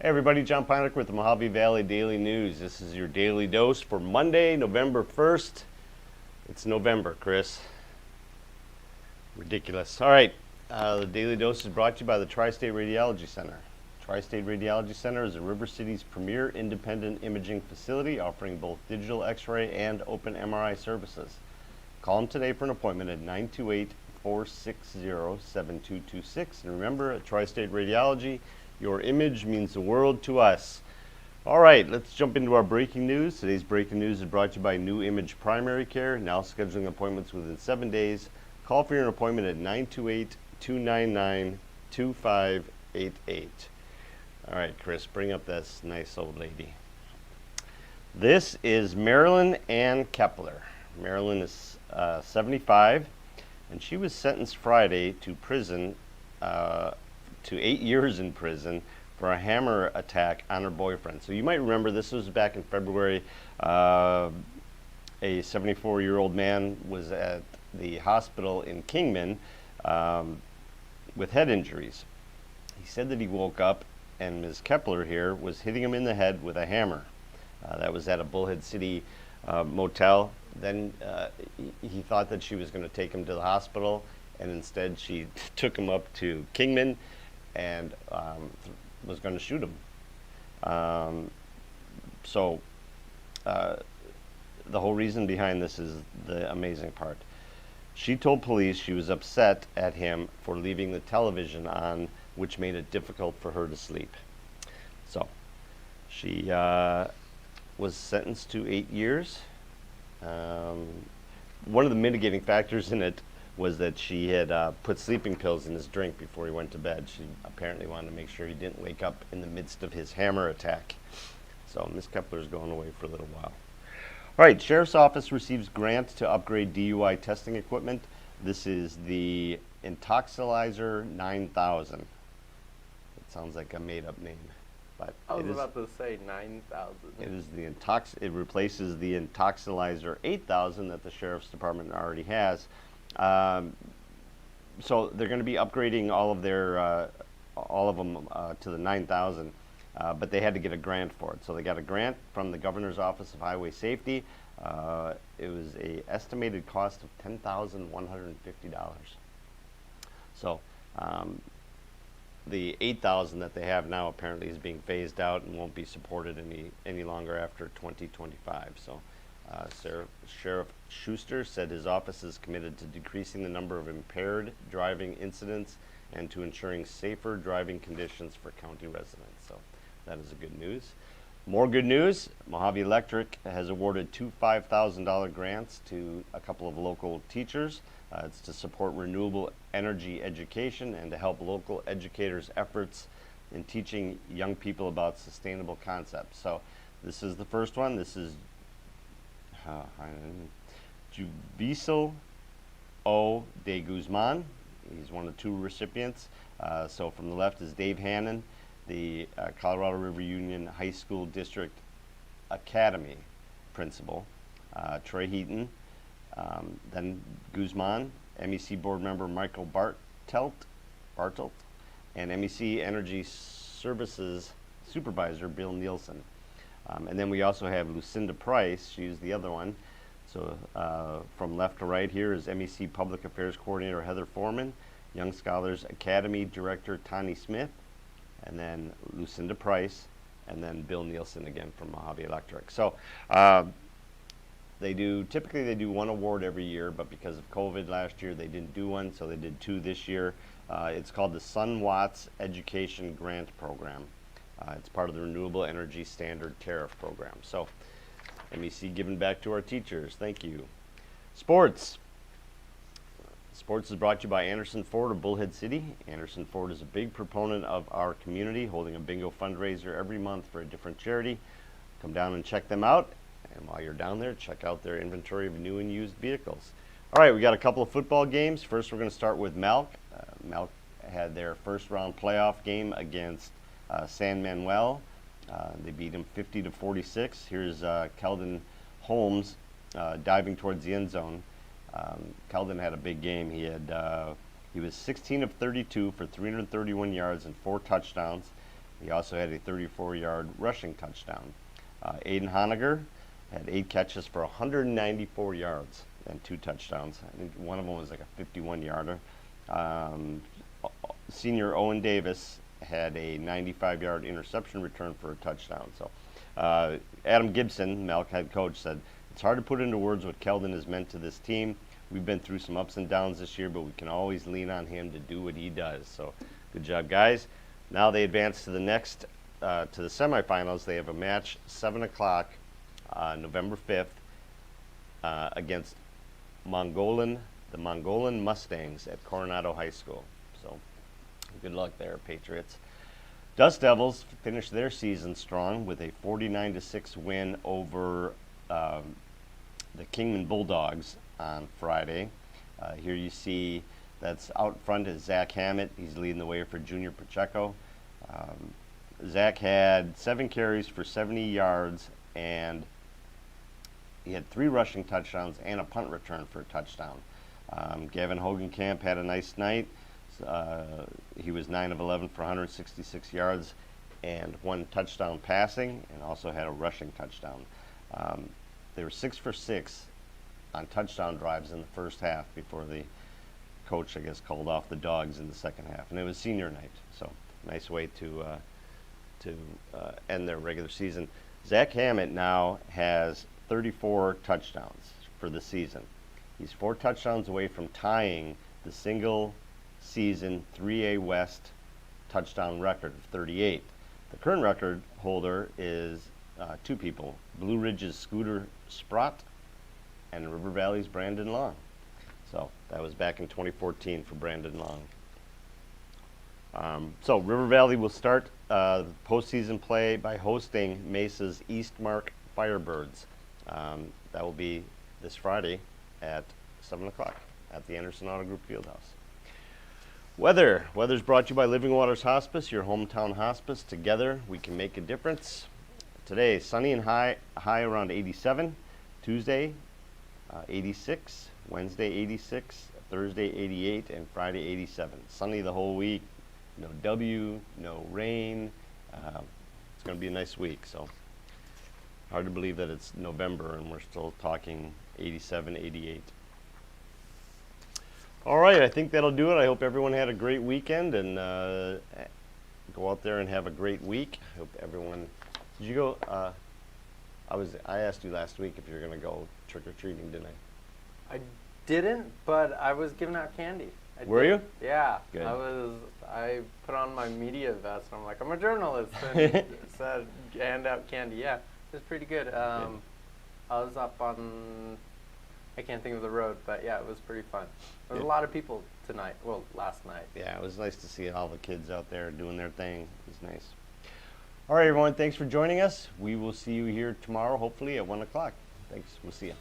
Hey everybody, John Pynakker with the Mojave Valley Daily News. This is your daily dose for Monday, November 1st. It's November, Chris. Ridiculous. All right, the daily dose is brought to you by the Tri-State Radiology Center. Tri-State Radiology Center is River City's premier independent imaging facility offering both digital x-ray and open MRI services. Call them today for an appointment at 928-460-7226. And remember, at Tri-State Radiology, your image means the world to us. All right, let's jump into our breaking news. Today's breaking news is brought to you by New Image Primary Care, now scheduling appointments within 7 days. Call for your appointment at 928-299-2588. All right, Chris, bring up this nice old lady. This is Marilyn Ann Kepler. Marilyn is 75, and she was sentenced Friday to prison, to 8 years in prison for a hammer attack on her boyfriend. So you might remember this was back in February. A 74-year-old man was at the hospital in Kingman with head injuries. He said that he woke up and Ms. Kepler here was hitting him in the head with a hammer. That was at a Bullhead City motel. Then he thought that she was going to take him to the hospital, and instead she took him up to Kingman and was going to shoot him. The whole reason behind this is the amazing part. She told police she was upset at him for leaving the television on, which made it difficult for her to sleep. So she was sentenced to 8 years. One of the mitigating factors in it was that she had put sleeping pills in his drink before he went to bed. She apparently wanted to make sure he didn't wake up in the midst of his hammer attack. So Ms. Kepler's going away for a little while. All right, Sheriff's Office receives grant to upgrade DUI testing equipment. This is the Intoxilizer 9000. It sounds like a made-up name, but I was about to say 9,000. It is the It replaces the Intoxilizer 8000 that the Sheriff's Department already has. So they're going to be upgrading all of them to the 9000, but they had to get a grant for it. So they got a grant from the Governor's Office of Highway Safety. It was an estimated cost of $10,150. So the 8000 that they have now apparently is being phased out and won't be supported any longer after 2025. So Sheriff Schuster said his office is committed to decreasing the number of impaired driving incidents and to ensuring safer driving conditions for county residents. So that is a good news. More good news, Mojave Electric has awarded two $5,000 grants to a couple of local teachers. It's to support renewable energy education and to help local educators' efforts in teaching young people about sustainable concepts. So this is the first one. This is Juvisel O. de Guzman. He's one of two recipients. So from the left is Dave Hannon, the Colorado River Union High School District Academy principal. Troy Heaton. Then Guzman, MEC board member Michael Bartelt, and MEC Energy Services supervisor Bill Nielsen. And then we also have Lucinda Price. She's the other one. So from left to right here is MEC Public Affairs Coordinator Heather Foreman, Young Scholars Academy Director Tani Smith, and then Lucinda Price, and then Bill Nielsen again from Mojave Electric. So typically they do one award every year, but because of COVID last year they didn't do one, so they did two this year. It's called the Sun Watts Education Grant Program. It's part of the Renewable Energy Standard Tariff Program. So MEC giving back to our teachers. Thank you. Sports. Sports is brought to you by Anderson Ford of Bullhead City. Anderson Ford is a big proponent of our community, holding a bingo fundraiser every month for a different charity. Come down and check them out. And while you're down there, check out their inventory of new and used vehicles. All right, we got a couple of football games. First, we're going to start with Melk. Melk had their first round playoff game against San Manuel. They beat him 50-46. Here's Keldon Holmes diving towards the end zone. Keldon had a big game. He was 16 of 32 for 331 yards and 4 touchdowns. He also had a 34-yard rushing touchdown. Aiden Pynakker had 8 catches for 194 yards and 2 touchdowns. I think one of them was like a 51-yarder. Senior Owen Davis had a 95-yard interception return for a touchdown. So Adam Gibson, Melk head coach, said, "It's hard to put into words what Keldon has meant to this team. We've been through some ups and downs this year, but we can always lean on him to do what he does." So good job, guys. Now they advance to the next, to the semifinals. They have a match 7 o'clock, November 5th, against the Mongolan Mustangs at Coronado High School. So good luck there, Patriots. Dust Devils finished their season strong with a 49-6 win over the Kingman Bulldogs on Friday. Here you see that's out front is Zach Hammett. He's leading the way for Junior Pacheco. Zach had 7 carries for 70 yards, and he had 3 rushing touchdowns and a punt return for a touchdown. Gavin Hogenkamp had a nice night. He was 9 of 11 for 166 yards and 1 touchdown passing, and also had a rushing touchdown. They were 6 for 6 on touchdown drives in the first half before the coach, I guess, called off the dogs in the second half. And it was senior night, so nice way to end their regular season. Zach Hammett now has 34 touchdowns for the season. He's 4 touchdowns away from tying the single season 3A West touchdown record of 38. The current record holder is 2 people, Blue Ridge's Scooter Sprott and River Valley's Brandon Long. So that was back in 2014 for Brandon Long. So River Valley will start postseason play by hosting Mesa's Eastmark Firebirds. That will be this Friday at 7 o'clock at the Anderson Auto Group Fieldhouse. Weather's brought to you by Living Waters Hospice, your hometown hospice. Together we can make a difference. Today, sunny and high around 87. Tuesday, 86. Wednesday, 86. Thursday, 88. And Friday, 87. Sunny the whole week. No W, no rain. It's going to be a nice week. So hard to believe that it's November and we're still talking 87, 88. All right, I think that'll do it. I hope everyone had a great weekend and go out there and have a great week. I hope everyone. Did you go? I asked you last week if you were going to go trick or treating, didn't I? I didn't, but I was giving out candy. Were you? Yeah. Good. I put on my media vest and I'm like, I'm a journalist, and it said hand out candy. Yeah, it was pretty good. I was up on, I can't think of the road, but yeah, it was pretty fun. There was a lot of people tonight. Well, last night. Yeah, it was nice to see all the kids out there doing their thing. It was nice. All right, everyone, thanks for joining us. We will see you here tomorrow, hopefully at 1 o'clock. Thanks. We'll see you.